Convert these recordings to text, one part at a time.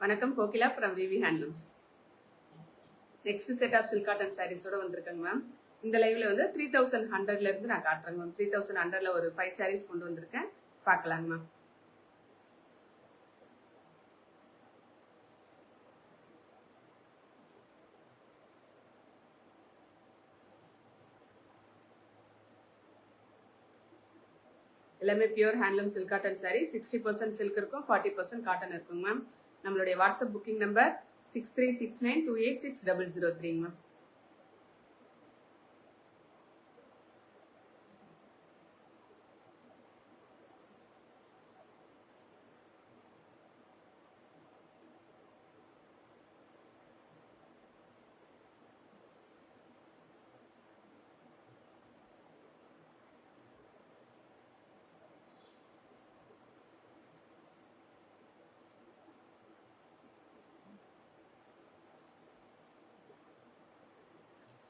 வணக்கம், Kokila from VV handlooms. Next set of silk cotton சாரீஸோட வந்திருக்கேங்க மேம். இந்த லைவ்ல வந்து 3100ல இருந்து நான் காட்டுறேங்க மேம். 3100ல ஒரு 5 சாரீஸ் கொண்டு வந்திருக்கேன், பார்க்கலாங்க மேம். எல்லாமே pure handloom silk cotton sari. 60% silk இருக்கும், 40% காட்டன் இருக்குங்க மேம். நம்மளுடைய WhatsApp booking number 6369286003 ma'am.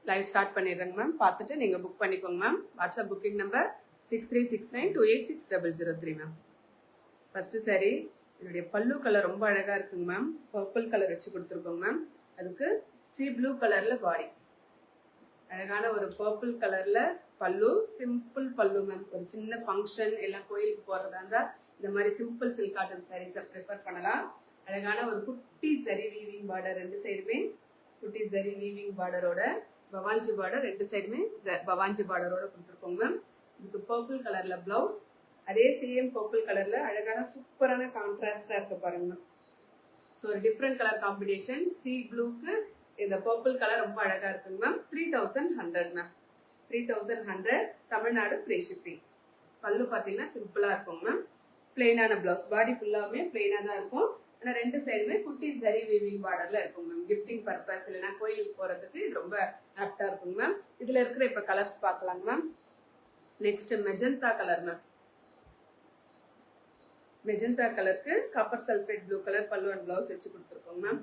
Live start பண்ணிடுறேங்க மேம். பார்த்துட்டு நீங்கள் புக் பண்ணிக்கோங்க ma'am. WhatsApp booking number 6369286003 ma'am. First sorry, என்னுடைய பல்லு கலர் ரொம்ப அழகாக இருக்குங்க மேம். பர்பிள் கலர் வச்சு கொடுத்துருக்கோங்க மேம். அதுக்கு சி ப்ளூ கலரில் பாடி, அழகான ஒரு பர்பிள் கலரில் பல்லு. சிம்பிள் பல்லு மேம். ஒரு சின்ன ஃபங்க்ஷன் எல்லாம் கோயிலுக்கு போகிறதா இருந்தால் இந்த மாதிரி சிம்பிள் சில்க் காட்டன் சாரீஸை ப்ரிஃபர் பண்ணலாம். அழகான ஒரு குட்டி சரி வீவிங் பார்டர், ரெண்டு சைடுமே குட்டி சரி வீவிங் பார்டரோட பவாஞ்சி பார்டர், ரெண்டு சைடுமே பவாஞ்சி பார்டரோட கொடுத்துருக்கோங்க மேம். இதுக்கு பர்பிள் கலர்ல பிளவுஸ், அதே சேம் பர்பிள் கலர்ல அழகான சூப்பரான கான்ட்ராஸ்டா இருக்கு பாருங்க மேம். ஸோ ஒரு டிஃப்ரெண்ட் கலர் காம்பினேஷன். சி ப்ளூக்கு இந்த பர்பிள் கலர் ரொம்ப அழகா இருக்குங்க ma'am. 3100 ma'am. 3100 Tamil Nadu free shipping. பல்லு பார்த்தீங்கன்னா சிம்பிளா இருக்குங்க மேம். பிளெயினான பிளவுஸ், பாடி ஃபுல்லாமே பிளெயினா தான் இருக்கும். ஆனால் ரெண்டு சைடுமே குட்டி சரி வீவிங் பார்டர்ல இருக்கும் மேம். கிஃப்டிங் பர்பஸ் இல்லைன்னா கோயிலுக்கு போறதுக்கு ரொம்ப ஆப்டா இருக்குங்க மேம். இதுல இருக்கிற இப்ப கலர்ஸ் பார்க்கலாங்க ma'am. Next magenta colour ma'am. Magenta கலருக்கு copper sulphate blue colour pallu and blouse வச்சு கொடுத்துருக்கோங்க மேம்.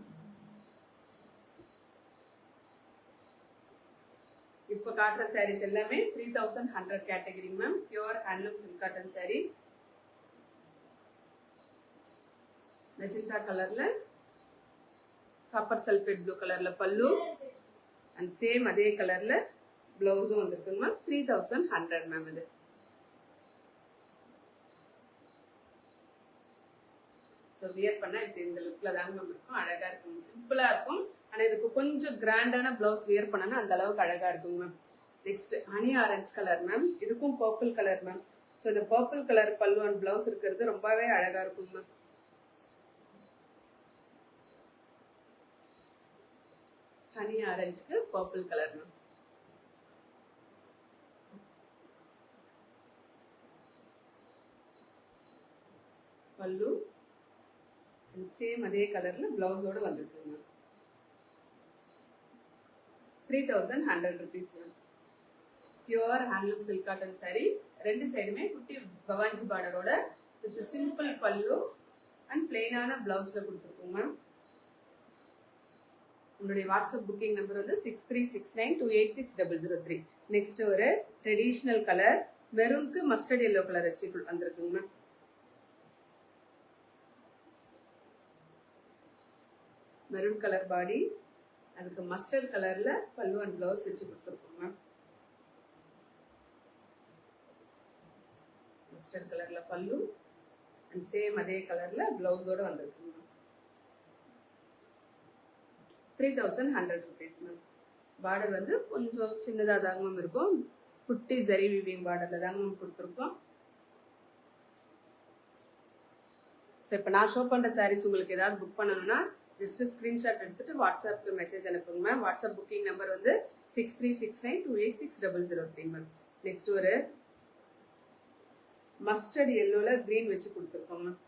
இப்போ காட்டுற சாரீஸ் எல்லாமே 3100 category ma'am. Pure handloom silk cotton sari. Magenta கலர்ல காப்பர் சல்ஃபேட் ப்ளூ கலர்ல பல்லு அண்ட் சேம் அதே கலர்ல பிளவுஸும் வந்துருக்குங்க மேம். 3100 மேம். இது ஸோ வியர் பண்ணா இப்படி இந்த லுக்ல தாங்க மேம் இருக்கும். அழகா இருக்கும், சிம்பிளா இருக்கும். ஆனா இதுக்கு கொஞ்சம் கிராண்டான பிளவுஸ் வியர் பண்ணனா அந்த அளவுக்கு அழகா இருக்குங்க ma'am. Next honey orange colour ma'am. இதுக்கும் பர்பிள் கலர் மேம். ஸோ இந்த purple colour pallu and blouse இருக்கிறது ரொம்பவே அழகா இருக்கும் மேம். ஹனி ஆரஞ்சுக்கு purple colour ma'am. Pallu same அதே கலர்ல பிளவுஸோட வந்துருக்கு ma'am. 3100 rupees ma'am. Pure handloom silk cotton saree. ரெண்டு சைடுமே குட்டி பவாஞ்சி பார்டரோட வித் சிம்பிள் பல்லு அண்ட் பிளெயினான பிளவுஸ்ல கொடுத்துருக்கோம் மேம். உங்களுடைய வாட்ஸ்அப் புக்கிங் நம்பர் வந்து 6369286003. நெக்ஸ்ட் ஒரு ட்ரெடிஷ்னல் கலர் மெரூனுக்கு மஸ்டர்ட் எல்லோ கலர் வச்சு வந்திருக்குங்க மேம். மெரூன் கலர் பாடி, அதுக்கு மஸ்டர்ட் கலர்ல பல்லு அண்ட் பிளவுஸ் வச்சு கொடுத்துருக்கோம் மேம். மஸ்டர்ட் கலர்ல பல்லு அண்ட் சேம் அதே கலர்ல பிளவுஸோட வந்திருக்கு மேம். 3100 rupees ma'am. பார்டர் வந்து கொஞ்சம் சின்னதாக தாங்க மேம் இருக்கும். குட்டி ஜரி வீவிங் பார்டர்ல தாங்க மேம் கொடுத்துருக்கோம். ஸோ இப்போ நான் ஷோ பண்ணுற சாரீஸ் உங்களுக்கு ஏதாவது புக் பண்ணணும்னா ஜஸ்ட் ஸ்க்ரீன்ஷாட் எடுத்துட்டு வாட்ஸ்அப்க்கு மெசேஜ் அனுப்புங்க மேம். வாட்ஸ்அப் புக்கிங் நம்பர் வந்து 6369286003 மேம். நெக்ஸ்ட் ஒரு மஸ்டர்ட் எல்லோல கிரீன் வச்சு கொடுத்துருக்கோம் மேம்.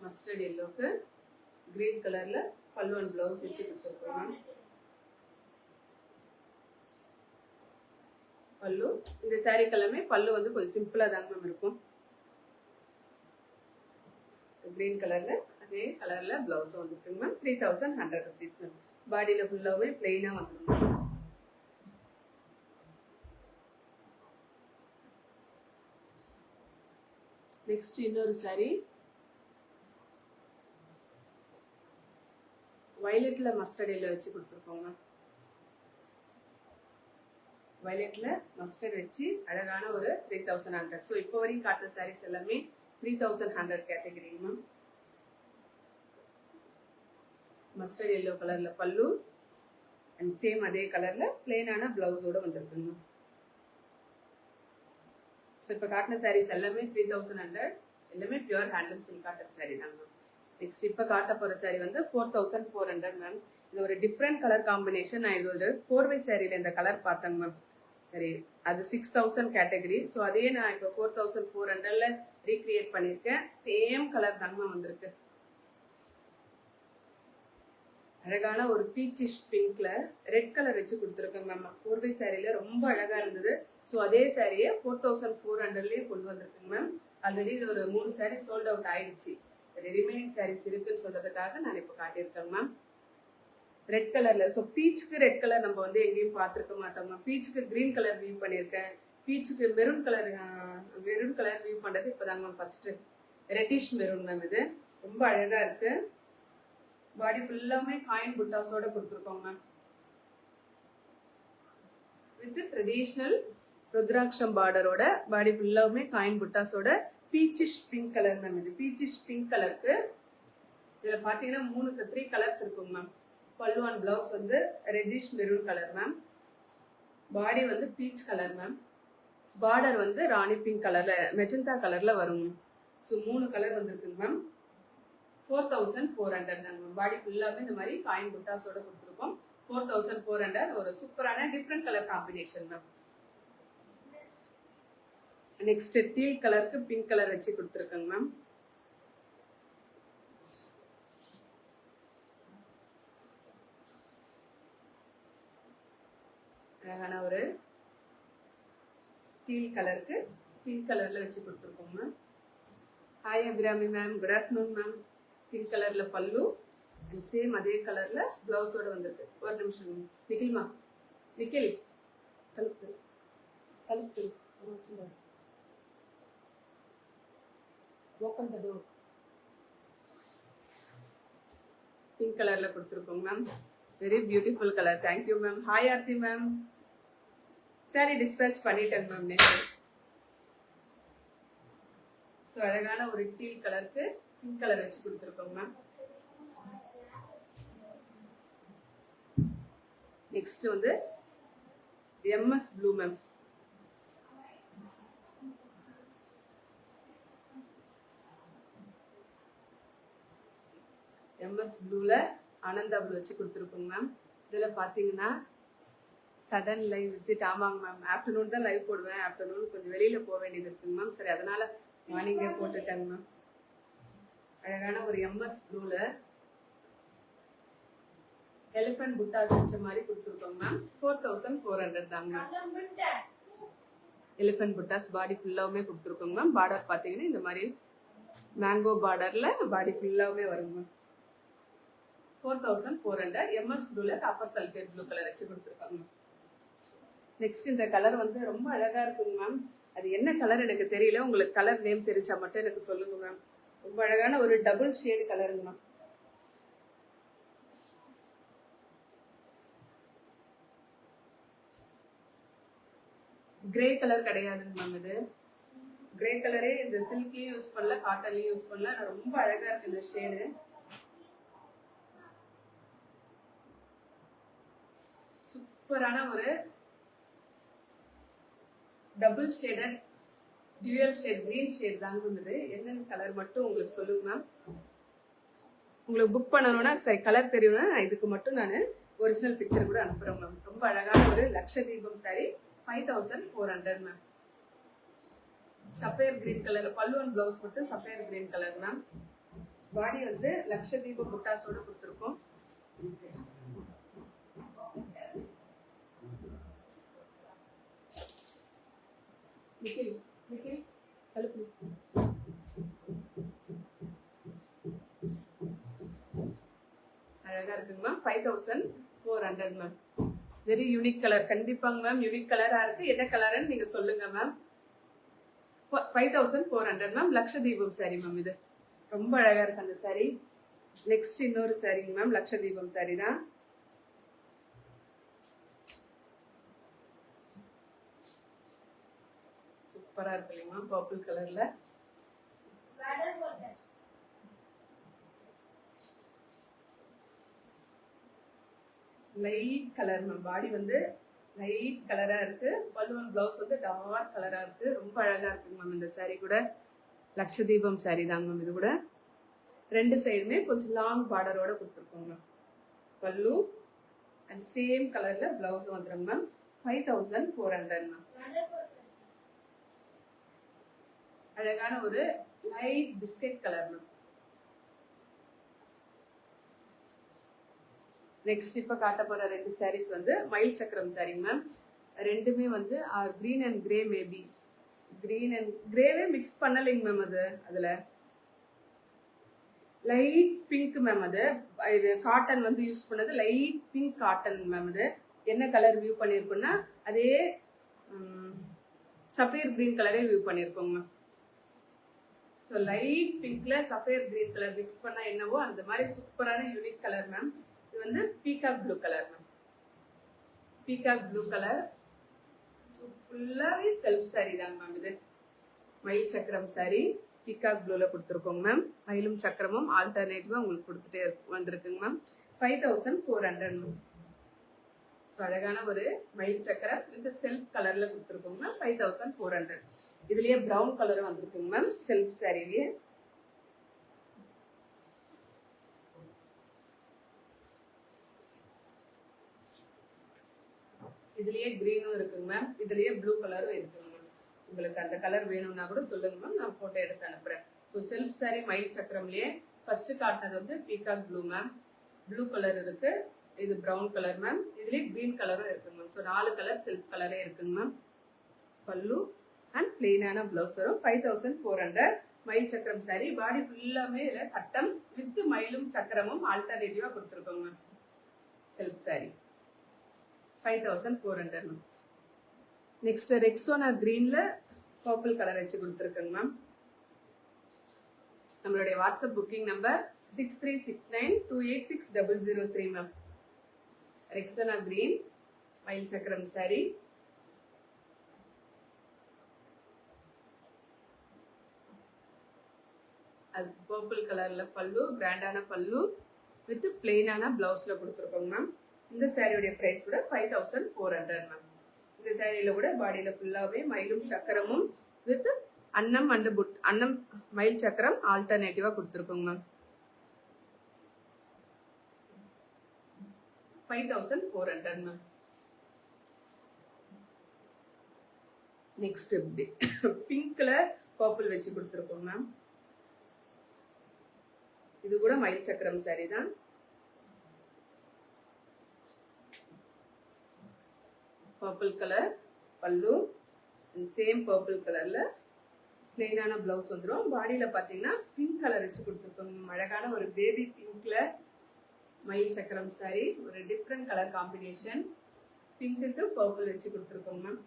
மஸ்டர்ட் எல்லோக்கு கிரீன் கலர்ல பல்லு அண்ட் பிளவுஸ் வச்சு கொடுத்துருக்கோம் மேம். பல்லு இந்த சாரீ கலருமே பல்லு வந்து கொஞ்சம் சிம்பிளா தாங்க மேம் இருக்கும். கிரீன் கலர்ல அதே கலர்ல பிளவுஸும் வந்துருக்குங்க மேம். 3100 rupees ma'am. பாடியில ஃபுல்லாவே பிளெயினா வந்துருங்க. நெக்ஸ்ட் இன்னொரு சாரீ வயலட்ல மஸ்டர்ட் எல்லோ வச்சு கொடுத்துருக்கோங்க. வயலட்ல மஸ்டர்ட் வச்சு அழகான ஒரு 3100. ஸோ இப்போ வரைக்கும் காட்டுற சாரீஸ் எல்லாமே 3100 கேட்டகரிங்க மேம். மஸ்டர்ட் எல்லோ கலர்ல பல்லு அண்ட் சேம் அதே கலர்ல பிளெயினான பிளவுஸோட வந்திருக்குங்க. ஸோ இப்போ காட்டின சாரீஸ் எல்லாமே 3100, எல்லாமே pure handloom silk cotton sari தாங்க. நெக்ஸ்ட் இப்போ காட்ட போகிற சாரீ வந்து 4400 மேம். இது ஒரு டிஃப்ரெண்ட் கலர் காம்பினேஷன். நான் இது ஒரு 4 சாரியில் இந்த கலர் பார்த்தேங்க மேம். சரி, அது 6000 கேட்டகரி. ஸோ அதே நான் இப்போ 4400ல ரீக்ரியேட் பண்ணியிருக்கேன். சேம் கலர் தாங்க மேம் வந்திருக்கு. அழகான ஒரு பீச்சிஷ் பிங்க்ல ரெட் கலர் வச்சு கொடுத்துருக்கேன் மேம். 4 சாரியில ரொம்ப அழகா இருந்தது. ஸோ அதே சாரியை 4400லயே கொண்டு வந்திருக்குங்க மேம். ஆல்ரெடி இது ஒரு 3 சாரி சோல்ட் அவுட் ஆயிடுச்சு. சரி, ரிமைனிங் சாரீஸ் இருக்குன்னு சொல்றதுக்காக நான் இப்போ காட்டியிருக்கேன் மேம். ரெட் கலர்ல, ஸோ பீச்சுக்கு ரெட் கலர் நம்ம வந்து எங்கேயும் பார்த்துருக்க மாட்டோம் மேம். பீச்சுக்கு கிரீன் கலர் வியூ பண்ணியிருக்கேன். பீச்சுக்கு மெரூன் கலர் வியூ பண்றது இப்போதாங்க ma'am first. Reddish maroon ma'am. இது ரொம்ப அழகா இருக்கு. பாடி ஃபுல்லாமே காயின் புட்டாஸோட கொடுத்துருக்கோம் மேம். வித் ட்ரெடிஷ்னல் ருத்ராட்சம் பார்டரோட பாடி ஃபுல்லாமே காயின் புட்டாஸோட பீச்சிஷ் பிங்க் கலர் மேம். இது பீச்சிஷ் பிங்க் கலருக்கு இதுல பாத்தீங்கன்னா 3 கலர்ஸ் இருக்குங்க மேம். பல்லு அண்ட் பிளவுஸ் வந்து reddish maroon colour ma'am. Body வந்து பீச் கலர் மேம். பார்டர் வந்து ராணி பிங்க் கலர்ல மெஜந்தா கலர்ல வரும். ஸோ 3 கலர் வந்துருக்குங்க மேம். 4400 மேம். பாடி ஃபுல்லாமே இந்த மாதிரி காயின் புட்டாஸோட கொடுத்துருக்கோம். 4400 ஒரு சூப்பரான different colour combination ma'am. Next teal கலருக்கு பிங்க் கலர் வச்சு கொடுத்துருக்கேங்க மேம். அழகான ஒரு டீல் கலருக்கு பிங்க் கலர்ல வச்சு கொடுத்துருக்கோம் ma'am. Hi Abirami ma'am, good afternoon ma'am. Pink கலர்ல பல்லு அண்ட் சேம் அதே கலர்ல பிளவுஸோட வந்திருக்கு. ஒரு நிமிஷம் நிக்கில்மா, நிக்கில் தலுப்பு தலுப்பு ஓப்பன் த டோர். பிங்க் கலர்ல கொடுத்துருக்கோம் ma'am. Very beautiful colour. Thank you ma'am. Hi Aarthi ma'am. Sorry dispatch பண்ணிட்டேங்க மேம் நேற்று. ஸோ அழகான ஒரு டீல் கலருக்கு பிங்க் கலர் வச்சு கொடுத்துருக்கோம் மேம். நெக்ஸ்ட் வந்து எம்எஸ் ப்ளூ மேம். எம்எஸ் ப்ளூல ஆனந்தா ப்ளூ வச்சு கொடுத்துருக்கோங்க மேம். இதில் பார்த்தீங்கன்னா சடன் லைவ் விசிட். ஆமாங்க மேம், ஆஃப்டர்நூன் தான் லைவ் போடுவேன். ஆஃப்டர்நூன் கொஞ்சம் வெளியில் போக வேண்டியது இருக்குங்க மேம். சரி, அதனால மார்னிங்கே போட்டுட்டேங்க மேம். அழகான ஒரு எம்எஸ் ப்ளூல எலிஃபண்ட் புட்டாஸ் வச்ச மாதிரி கொடுத்துருக்கோங்க மேம். 4400 தாங்க மேம். எலிஃபண்ட் புட்டாஸ் பாடி ஃபுல்லாவுமே கொடுத்துருக்கோங்க மேம். பார்டர் பார்த்தீங்கன்னா இந்த மாதிரி மேங்கோ பார்டர்ல பாடி ஃபுல்லாவுமே வருங்க மேம். 4400 எம்எஸ் ப்ளூல காப்பர் சல்ஃபேட் ப்ளூ கலர் வச்சு கொடுத்துருக்காங்க. நெக்ஸ்ட் இந்த கலர் வந்து ரொம்ப அழகா இருக்குங்க மேம். அது என்ன கலர் எனக்கு தெரியல. உங்களுக்கு கலர் நேம் தெரிஞ்சா மட்டும் எனக்கு சொல்லுங்க மேம். ரொம்ப அழகான ஒரு டபுள் ஷேடு கலருங்க மேம். கிரே கலர் கிடையாதுங்க மேம். இது கிரே கலரே இந்த சில்க்லயும் யூஸ் பண்ணல, காட்டன்லயும் யூஸ் பண்ணல. ரொம்ப அழகா இருக்கு இந்த ஷேடு. சூப்பரான ஒரு double shaded dual shade green shade தாங்க வந்தது. என்னென்ன கலர் மட்டும் உங்களுக்கு சொல்லுங்க மேம். உங்களுக்கு புக் பண்ணணும்னா சரி கலர் தெரியும்னா இதுக்கு மட்டும் நான் ஒரிஜினல் பிக்சர் கூட அனுப்புறேன் மேம். ரொம்ப அழகான ஒரு Lakshadeepam saree 5400 ma'am. Sapphire green colour pallu and blouse மட்டும் sapphire green colour ma'am. Body வந்து லக்ஷதீப புட்டாஸோட கொடுத்துருக்கோம். நிக்கில் நிக்கில் தலுப்பு. அழகா இருக்குங்க ma'am. 5400 ma'am. Very unique colour. கண்டிப்பாங்க மேம், யூனிக் கலரா இருக்கு. என்ன கலர்னு நீங்க சொல்லுங்க ma'am. 5400 ma'am. Lakshadeepam saree ma'am. இது ரொம்ப அழகா இருக்கு அந்த சாரி. நெக்ஸ்ட் இன்னொரு சாரிங்க மேம், லட்சதீபம் சாரி தான். சூப்பரா இருக்கு இல்லைங்களா, பர்பிள் கலர்ல. லைட் கலர் மேம், பாடி வந்து லைட் கலரா இருக்கு. பல்லுவன் பிளவுஸ் வந்து டார்க் கலரா இருக்கு. ரொம்ப அழகா இருக்குங்க மேம் இந்த சாரி கூட. லட்சதீபம் சாரி தாங்க மேம் இது கூட. ரெண்டு சைடுமே கொஞ்சம் லாங் பார்டரோட கொடுத்துருக்கோங்க மேம். பல்லு அண்ட் சேம் கலர்ல பிளவுஸ் வந்துருங்க மேம். 5400 மேம். அழகான ஒரு light biscuit colour ma'am. Next இப்ப காட்ட போற ரெண்டு சாரீஸ் வந்து மயில் சக்கரம் சாரிங்க மேம். ரெண்டுமே வந்து green and grey, maybe green and கிரேவே மிக்ஸ் பண்ணலைங்க மேம். அதுல லைட் பிங்க் மேம். இது காட்டன் வந்து யூஸ் பண்ணது லைட் பிங்க் காட்டன் மேம். இது என்ன கலர் வியூ பண்ணிருக்கோம்னா அதே சஃபேர் கிரீன் கலரே வியூ பண்ணிருக்கோங்க மேம். ஸோ லைட் பிங்க்ல சஃபேர் கிரீன் கலர் மிக்ஸ் பண்ணா என்னவோ அந்த மாதிரி சூப்பரான யூனிக் கலர் மேம். இது வந்து peacock blue colour ma'am. Peacock blue colour ஃபுல்லாவே செல்ஃப் சாரி தாங்க மேம். இது மயில் சக்கரம் சாரி பீகாக் ப்ளூல கொடுத்துருக்கோங்க மேம். மயிலும் சக்கரமும் ஆல்டர்னேட்டிவா உங்களுக்கு கொடுத்துட்டே வந்திருக்குங்க மேம். 5400 மேம். ஸோ அழகான ஒரு மயில் சக்கரம் வித் செல்ஃப் கலர்ல கொடுத்துருக்கோங்க மேம். 5400. இதுலயே ப்ரௌன் கலரும் வந்திருக்குங்க மேம் செல்ஃப் சாரிலேயே. இதுலயே கிரீனும் இருக்குங்க மேம். இதுலயே ப்ளூ கலரும் இருக்குங்க மேம். உங்களுக்கு அந்த கலர் வேணும்னா கூட சொல்லுங்க மேம், நான் போட்டோ எடுத்து அனுப்புறேன். ஸோ செல்ஃப் சாரி மயில் சக்கரம்லயே ஃபர்ஸ்ட் காட்டினது வந்து peacock blue ma'am. Blue colour இருக்கு, இது ப்ரௌன் கலர் மேம். இதுலயே கிரீன் கலரும் இருக்குங்க மேம். ஸோ 4 கலர் செல்ஃப் கலரே இருக்குங்க மேம். பல்லு அண்ட் பிளெயினான பிளவுஸ் வரும். 5400 மயில் சக்கரம் சாரி. பாடி ஃபுல்லாமே இதுல கட்டம் வித் மயிலும் சக்கரமும் ஆல்டர்னேட்டிவா கொடுத்துருக்கோங்க ma'am. Self saree 5400 ma'am. Next Rexona கிரீன்ல பர்பிள் கலர் வச்சு கொடுத்துருக்கேங்க மேம். நம்மளுடைய WhatsApp booking number 6369286003 ma'am. Rexona green மயில் சக்கரம் சாரி. அது பர்பிள் கலர்ல பல்லு, கிராண்டான பல்லு வித் பிளெயினான பிளவுஸ்ல கொடுத்துருக்கோங்க மேம். இந்த சாரியோட பிரைஸ் கூட 5400 மேம். இந்த சாரியில கூட பாடியில ஃபுல்லாவே மயிலும் சக்கரமும் வித் அன்னம் அண்ட் அன்னம் மயில் சக்கரம் ஆல்டர்னேட்டிவா கொடுத்துருக்கோங்க மேம். 5400 மேம். நெக்ஸ்ட் பிங்க்ல பர்பிள் வச்சு கொடுத்துருக்கோங்க மேம். இது கூட மயில் சக்கரம் சாரி தான். Purple colour pallu and same purple கலர்ல பிளெயினான பிளவுஸ் வந்துடும். பாடியில பாத்தீங்கன்னா பிங்க் கலர் வச்சு கொடுத்துருக்கோம். அழகான ஒரு பேபி பிங்க்ல மயில் சக்கரம் சாரி. ஒரு டிஃப்ரெண்ட் கலர் காம்பினேஷன், பிங்க்குக்கு பர்பிள் வச்சு கொடுத்துருக்கோங்க மேம்.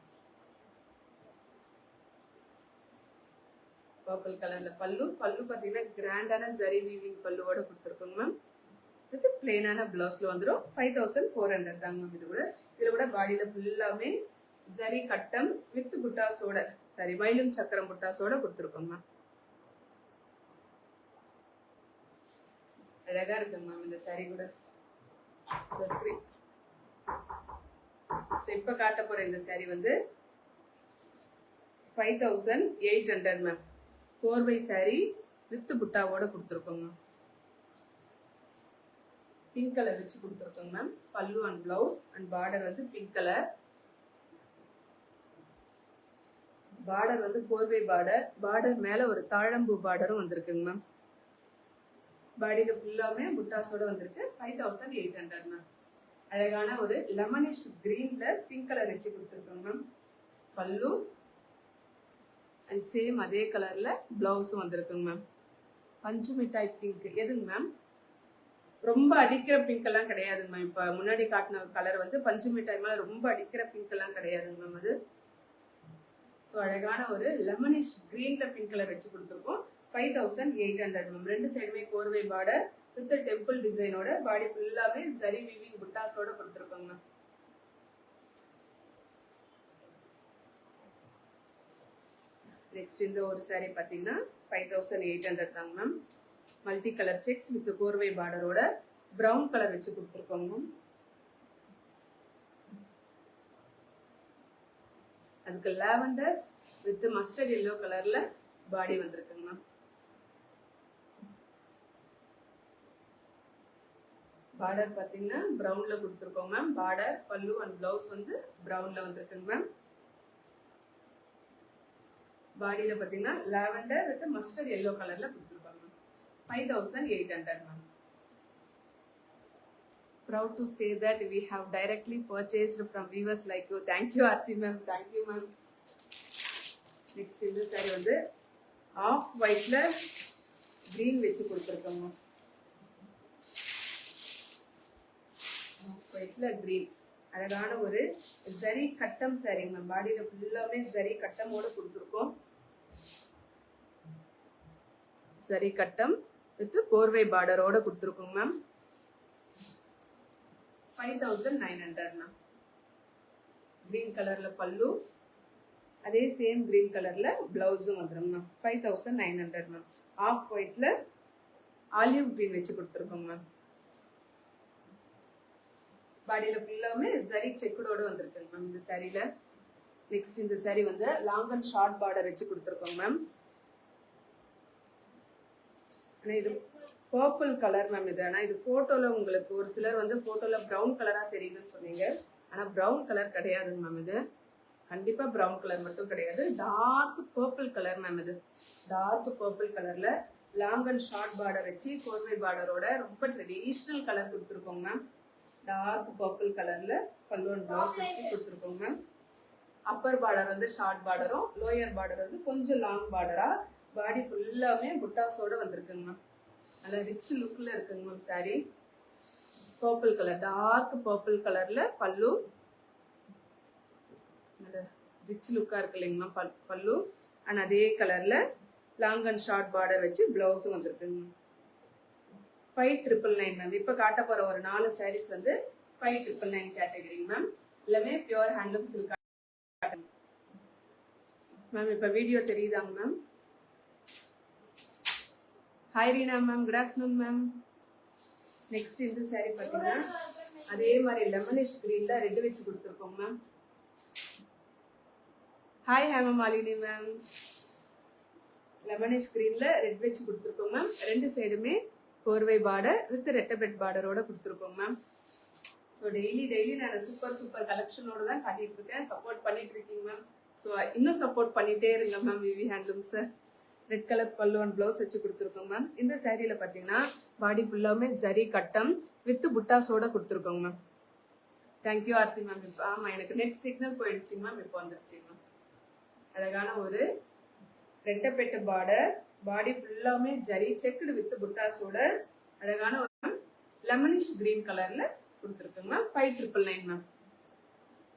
பர்பிள் கலர்ல பல்லு பாத்தீங்கன்னா கிராண்டான ஜரி வீவிங் பல்லுவோட கொடுத்துருக்கோங்க மேம். இது பிளெயினான பிளவுஸ்ல வந்துடும். 5400 தாங்க மேம். இதுல கூட பாடியில ஃபுல்லாமே ஜரி கட்டம் வித் புட்டாஸோட சாரி மயிலும் சக்கரம் புட்டாஸோட கொடுத்துருக்கோங்க மேம். அழகா இருக்குங்க மேம் இந்த சாரி கூட. இப்ப காட்ட போற இந்த சாரி வந்து 5800 மேம். 4x சாரி வித் புட்டாவோட கொடுத்துருக்கோங்க. பிங்க் கலர் வச்சு கொடுத்துருக்கோங்க ma'am. Pallu and blouse and border வந்து பிங்க் கலர். பார்டர் வந்து 4x பார்டர் மேல ஒரு தாழம்பூ பார்டரும் வந்திருக்குங்க மேம். பாடியில ஃபுல்லாமே புட்டாஸோட வந்திருக்கு. 5800 மேம். அழகான ஒரு லெமனிஷ் கிரீன்ல பிங்க் கலர் வச்சு கொடுத்துருக்கோங்க மேம். பல்லு அண்ட் சேம் அதே கலர்ல பிளவுஸும் வந்திருக்குங்க மேம். பஞ்சு மிட்டாய் பிங்க் எதுங்க மேம்? ரொம்ப அடிக்கிற பிங்க் எல்லாம் கிடையாதுங்க மேம். இப்ப முன்னாடி காட்டின கலர் வந்து பஞ்சு மிட்டாய் மேல ரொம்ப அடிக்கிற பிங்க் எல்லாம் கிடையாதுங்க மேம். அது ஸோ அழகான ஒரு லெமனிஷ் கிரீன்ல பிங்க் கலர் வச்சு கொடுத்துருக்கோம். 5800 மேம். ரெண்டு சைடுமே கோர்வை பார்டர் வித் டெம்பிள் டிசைனோட பாடி ஃபுல்லாவே ஜரி வீவிங் புட்டாஸோட கொடுத்துருக்கோங்க. நெக்ஸ்ட் இந்த ஒரு saree பார்த்தீங்கன்னா 5800 தாங்க ma'am. Multi colour checks with கோர்வை பார்டரோட ப்ரௌன் கலர் வச்சு கொடுத்துருக்கோங்க மேம். அதுக்கு லாவெண்டர் வித் மஸ்டர்ட் எல்லோ கலர்ல பாடி வந்திருக்குங்க மேம். பார்டர் பார்த்தீங்கன்னா ப்ரௌன்ல கொடுத்துருக்கோம் ma'am. Border pallu and blouse வந்து ப்ரௌன்ல வந்திருக்குங்க மேம். பாடியில பார்த்தீங்கன்னா லாவெண்டர் வித் மஸ்டர்ட் எல்லோ கலர்ல கொடுத்துருக்காங்க ma'am. 5800 ma'am. Proud to say that we have directly purchased from viewers like you. Thank you Aarti ma'am. Thank you ma'am. Next இந்த saree வந்து of ஒயிட்ல green வச்சு கொடுத்துருக்கோங்க. ஆஃப் ஒயிட்ல கிரீன் அழகான ஒரு ஜரி கட்டம் saree ma'am. பாடியில ஃபுல்லாவே ஜரி கட்டமோட கொடுத்துருக்கோம். ஜரி கட்டம் வித் கோர்வை பார்டரோட கொடுத்துருக்கோங்க மேம். 5900 மேம். கிரீன் கலர்ல பல்லு, அதே சேம் கிரீன் கலர்ல பிளவுஸும் வந்துடும் மேம். 5900 மேம். ஆஃப் ஒயிட்ல ஆலிவ் கிரீன் வச்சு கொடுத்துருக்கோங்க மேம். பாடியில ஃபுல்லாமே ஜரி செக்குடோட வந்திருக்குங்க மேம் இந்த சாரியில. நெக்ஸ்ட் இந்த சாரி வந்து லாங் அண்ட் ஷார்ட் பார்டர் வச்சு கொடுத்துருக்கோங்க மேம். இது பர்பிள் கலர் மேம். இது ஆனால் இது ஃபோட்டோவில் உங்களுக்கு ஒரு சிலர் வந்து ஃபோட்டோவில் ப்ரௌன் கலராக தெரியுதுன்னு சொன்னீங்க. ஆனால் ப்ரௌன் கலர் கிடையாதுங்க மேம். இது கண்டிப்பாக ப்ரௌன் கலர் மட்டும் கிடையாது, டார்க் பர்பிள் கலர் மேம். இது டார்க் பர்பிள் கலரில் லாங் அண்ட் ஷார்ட் பார்டர் வச்சு கோர்வை பார்டரோட ரொம்ப ட்ரெடிஷ்னல் கலர் கொடுத்துருக்கோங்க மேம். டார்க் பர்பிள் கலரில் பல்லு அண்ட் ப்ளவுஸ் வச்சு கொடுத்துருக்கோங்க மேம். அப்பர் பார்டர் வந்து ஷார்ட் பார்டரும், லோயர் பார்டர் வந்து கொஞ்சம் லாங் பார்டராக பாடி ஃபுல்லாமே புட்டாஸோட வந்திருக்குங்க மேம். நல்லா ரிச் லுக்ல இருக்குங்க ma'am sari. Purple colour, dark purple கலர்ல பல்லு, ரிச் லுக்கா இருக்கு இல்லைங்க மேம் பல்லு. அண்ட் அதே கலர்ல லாங் அண்ட் ஷார்ட் பார்டர் வச்சு பிளவுஸும் வந்திருக்குங்க. 5999 மேம். இப்போ காட்ட போற ஒரு 4 சாரீஸ் வந்து 5999 கேட்டகரி மேம். எல்லாமே பியூர் ஹேண்ட்லூம் சில்க் மேம். இப்போ வீடியோ தெரியுதாங்க ma'am? Hi Reena ma'am, good afternoon ma'am. Next இந்த சாரீ பார்த்தீங்கன்னா அதே மாதிரி லெமனிஷ் கிரீன்ல ரெட் வச்சு கொடுத்துருக்கோம் ma'am. Hi Hema Malini ma'am. Lemonish கிரீன்ல ரெட் வச்சு கொடுத்துருக்கோம் மேம். ரெண்டு சைடுமே கோர்வை பார்டர் வித் ரெட்டபெட் பார்டரோட கொடுத்துருக்கோம் மேம். ஸோ டெய்லி நான் சூப்பர் கலெக்ஷனோட தான் காட்டிட்டு இருக்கேன். சப்போர்ட் பண்ணிட்டு இருக்கீங்க மேம். ஸோ இன்னும் சப்போர்ட் பண்ணிட்டே இருங்க ma'am. V V handloom sir. Red colour pallu and blouse வச்சு கொடுத்துருக்கோங்க மேம். இந்த சாரியில பார்த்தீங்கன்னா பாடி ஃபுல்லாமே ஜரி கட்டம் வித் புட்டாஸோட கொடுத்துருக்கோங்க மேம். Thank you Aarthi ma'am. இப்போ ஆமாம், எனக்கு நெட் சிக்னல் போயிடுச்சுங்க மேம். இப்போ வந்துருச்சுங்க மேம். அழகான ஒரு ரெட்டப்பெட்டு பார்டர், பாடி ஃபுல்லாமே ஜரி செக்குடு வித் புட்டாஸோட அழகான ஒரு லெமனிஷ் கிரீன் கலர்ல கொடுத்துருக்கோங்க மேம். 5999 மேம்.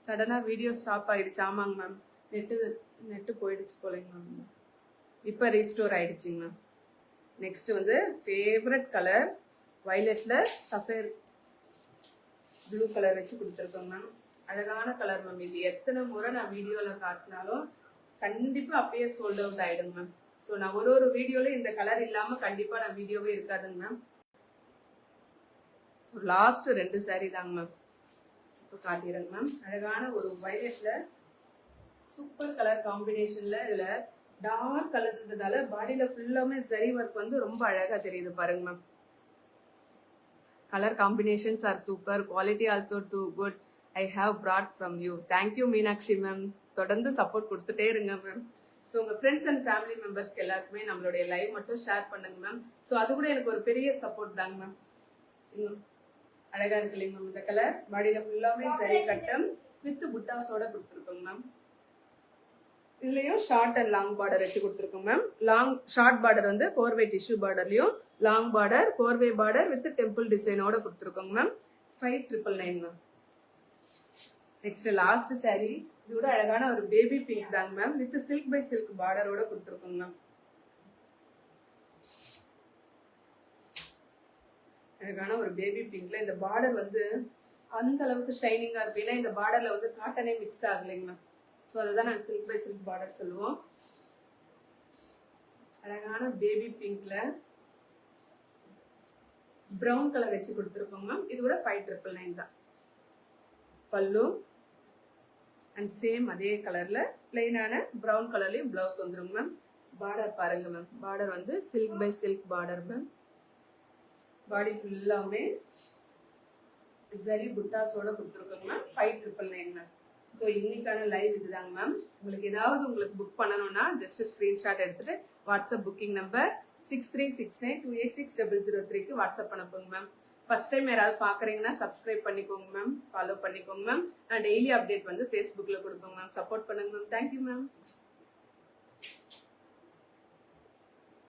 சடனாக வீடியோ ஸ்டாப் ஆயிடுச்சு. ஆமாங்க மேம், நெட்டு போயிடுச்சு போலங்க மேம். இப்போ ரீஸ்டோர் ஆயிடுச்சுங்க மேம். நெக்ஸ்ட் வந்து ஃபேவரட் கலர் வயலட்ல சஃபேர் ப்ளூ கலர் வச்சு கொடுத்துருக்கோங்க மேம். அழகான கலர் மேம். இது எத்தனை முறை நான் வீடியோவில் காட்டினாலும் கண்டிப்பாக அப்பயே சோல்ட் அவுட் ஆகிடுங்க மேம். ஸோ நான் ஒரு வீடியோவில் இந்த கலர் இல்லாமல் கண்டிப்பாக நான் வீடியோவே இருக்காதுங்க மேம். ஸோ லாஸ்ட் 2 சாரீ தாங்க மேம் இப்போ காட்டிடுறேங்க மேம். அழகான ஒரு வயலட்ல சூப்பர் கலர் காம்பினேஷன்ல இதில் டார்க் கலர் இருந்ததால பாடியில ஃபுல்லாமே ஜரி ஒர்க் வந்து ரொம்ப அழகா தெரியுது பாருங்க ma'am. Colour combinations are super, quality also too good. I have brought from you. Thank you Meenakshi ma'am. தொடர்ந்து சப்போர்ட் கொடுத்துட்டே இருங்க மேம். ஸோ உங்கள் ஃப்ரெண்ட்ஸ் அண்ட் ஃபேமிலி மெம்பர்ஸ்க்கு எல்லாருக்குமே நம்மளுடைய லைவ் மட்டும் ஷேர் பண்ணுங்க மேம். ஸோ அது கூட எனக்கு ஒரு பெரிய சப்போர்ட் தாங்க மேம். அழகா இருக்கு இல்லைங்க மேம் இந்த கலர். பாடியில ஃபுல்லாமே ஜரி கட்டம் வித் புட்டாஸோட கொடுத்துருக்கோங்க மேம். இதுலயும் ஷார்ட் அண்ட் லாங் பார்டர் வச்சு கொடுத்துருக்கோம் மேம். லாங் ஷார்ட் பார்டர் வந்து கோர்வை டிஷ்யூ பார்டர்லயும், லாங் பார்டர் கோர்வை பார்டர் வித் டெம்பிள் டிசைனோட கொடுத்துருக்கோங்க ma'am. 5999 ma'am. Next last saree. இது கூட அழகான ஒரு பேபி பிங்க் தாங்க ma'am. With silk by silk பார்டரோட கொடுத்துருக்கோங்க மேம். அழகான ஒரு பேபி பிங்க்ல இந்த பார்டர் வந்து அந்த அளவுக்கு ஷைனிங்கா இருக்கு. ஏன்னா இந்த பார்டர்ல வந்து காட்டனே மிக்ஸ் ஆகலைங்க. ஸோ அதுதான் நாங்கள் சில்க் பை சில்க் பார்டர் சொல்லுவோம். அழகான பேபி பிங்க்ல ப்ரௌன் கலர் வச்சு கொடுத்துருக்கோங்க மேம். இது கூட 5999 தான். பல்லு அண்ட் சேம் அதே கலர்ல பிளெயினான ப்ரௌன் கலர்லயும் பிளவுஸ் வந்துருங்க மேம். பார்டர் பாருங்க மேம். பார்டர் வந்து silk by silk border ma'am. Body ஃபுல்லாமே ஜரி புட்டாஸோட கொடுத்துருக்கோங்க மேம். 5999 மேம். ஸோ இன்னைக்கான லைவ் இதுதாங்க மேம். உங்களுக்கு ஏதாவது உங்களுக்கு புக் பண்ணணும்னா ஜஸ்ட் ஸ்க்ரீன்ஷாட் எடுத்துட்டு வாட்ஸ்அப் புக்கிங் நம்பர் 6369286003க்கு வாட்ஸ்அப் பண்ணப்போங்க மேம். ஃபர்ஸ்ட் டைம் யாராவது பார்க்குறீங்கன்னா சப்ஸ்கிரைப் பண்ணிக்கோங்க மேம், ஃபாலோ பண்ணிக்கோங்க மேம். நான் டெய்லி அப்டேட் வந்து ஃபேஸ்புக்கில் கொடுப்போங்க மேம். சப்போர்ட் பண்ணுங்க மேம். Thank you ma'am.